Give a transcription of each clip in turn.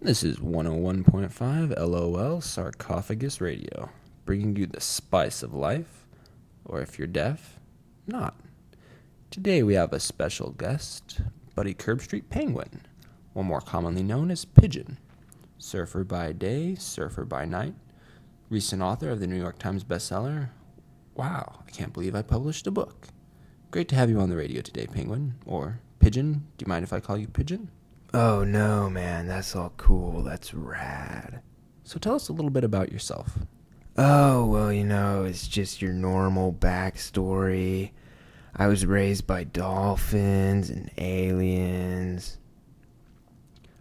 This is 101.5 LOL Sarcophagus Radio, bringing you the spice of life, or if you're deaf, not. Today we have a special guest, Buddy Curbstreet Penguin, or more commonly known as Pigeon. Surfer by day, surfer by night, recent author of the New York Times bestseller. Wow, I can't believe I published a book. Great to have you on the radio today, Penguin, or Pigeon. Do you mind if I call you Pigeon? Oh no, man, that's all cool. That's rad. So tell us a little bit about yourself. Oh, well, it's just your normal backstory. I was raised by dolphins and aliens.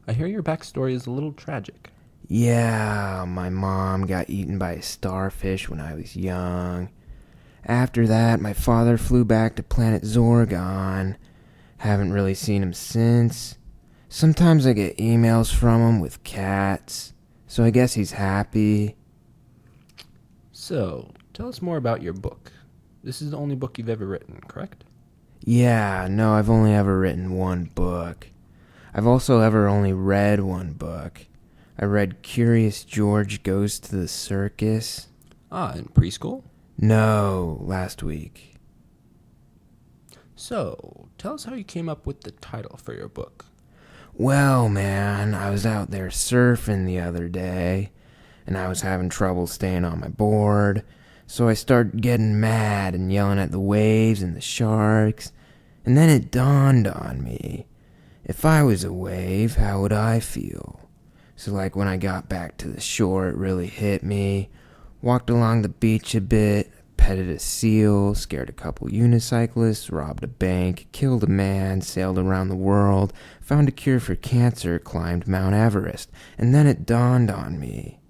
I hear your backstory is a little tragic. Yeah, my mom got eaten by a starfish when I was young. After that, my father flew back to planet Zorgon. Haven't really seen him since. Sometimes I get emails from him with cats, so I guess he's happy. So, tell us more about your book. This is the only book you've ever written, correct? Yeah, no, I've only ever written one book. I've also ever only read one book. I read Curious George Goes to the Circus. In preschool? No, last week. So, tell us how you came up with the title for your book. Well, man, I was out there surfing the other day, and I was having trouble staying on my board, so I started getting mad and yelling at the waves and the sharks, and then it dawned on me. If I was a wave, how would I feel? So like when I got back to the shore, it really hit me. Walked along the beach a bit, petted a seal, scared a couple unicyclists, robbed a bank, killed a man, sailed around the world, found a cure for cancer, climbed Mount Everest, and then it dawned on me.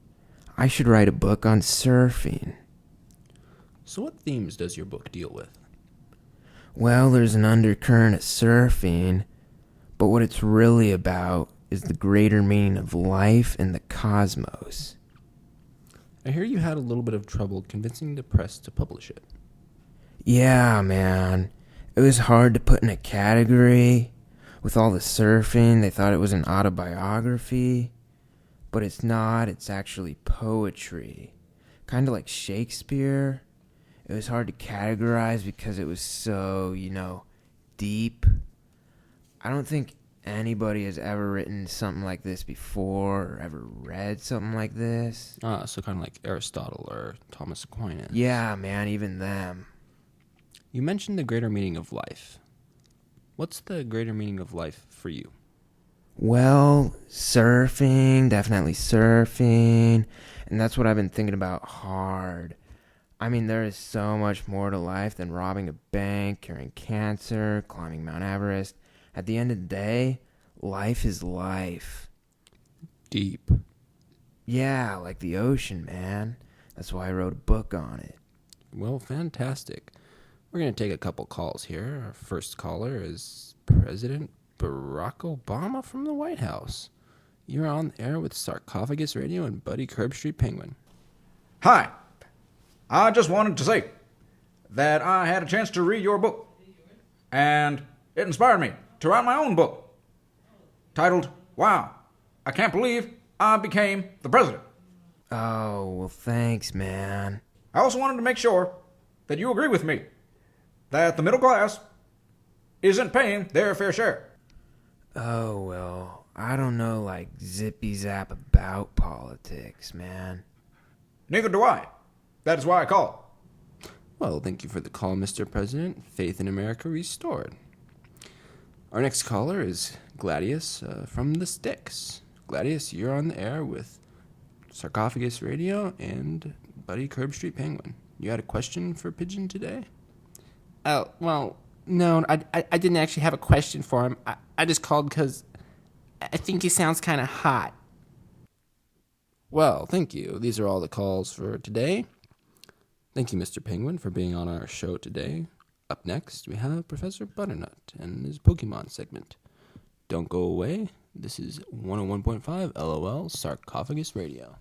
I should write a book on surfing. So what themes does your book deal with? Well, there's an undercurrent of surfing, but what it's really about is the greater meaning of life and the cosmos. I hear you had a little bit of trouble convincing the press to publish it. Yeah, man. It was hard to put in a category. With all the surfing, they thought it was an autobiography. But it's not. It's actually poetry. Kind of like Shakespeare. It was hard to categorize because it was so, deep. I don't think anybody has ever written something like this before or ever read something like this. So kind of like Aristotle or Thomas Aquinas. Yeah, man, even them. You mentioned the greater meaning of life. What's the greater meaning of life for you? Well, surfing, definitely surfing. And that's what I've been thinking about hard. I mean, there is so much more to life than robbing a bank, curing cancer, climbing Mount Everest. At the end of the day, life is life. Deep. Yeah, like the ocean, man. That's why I wrote a book on it. Well, fantastic. We're going to take a couple calls here. Our first caller is President Barack Obama from the White House. You're on the air with Sarcophagus Radio and Buddy Curbstreet Penguin. Hi. I just wanted to say that I had a chance to read your book, and it inspired me to write my own book, titled, Wow, I Can't Believe I Became the President. Oh, well, thanks, man. I also wanted to make sure that you agree with me that the middle class isn't paying their fair share. Oh, well, I don't know, like, zippy-zap about politics, man. Neither do I. That is why I called. Well, thank you for the call, Mr. President. Faith in America restored. Our next caller is Gladius from the Sticks. Gladius, you're on the air with Sarcophagus Radio and Buddy Curbstreet Penguin. You had a question for Pigeon today? Oh, well, no, I didn't actually have a question for him. I just called because I think he sounds kind of hot. Well, thank you. These are all the calls for today. Thank you, Mr. Penguin, for being on our show today. Up next, we have Professor Butternut and his Pokemon segment. Don't go away. This is 101.5 LOL Sarcophagus Radio.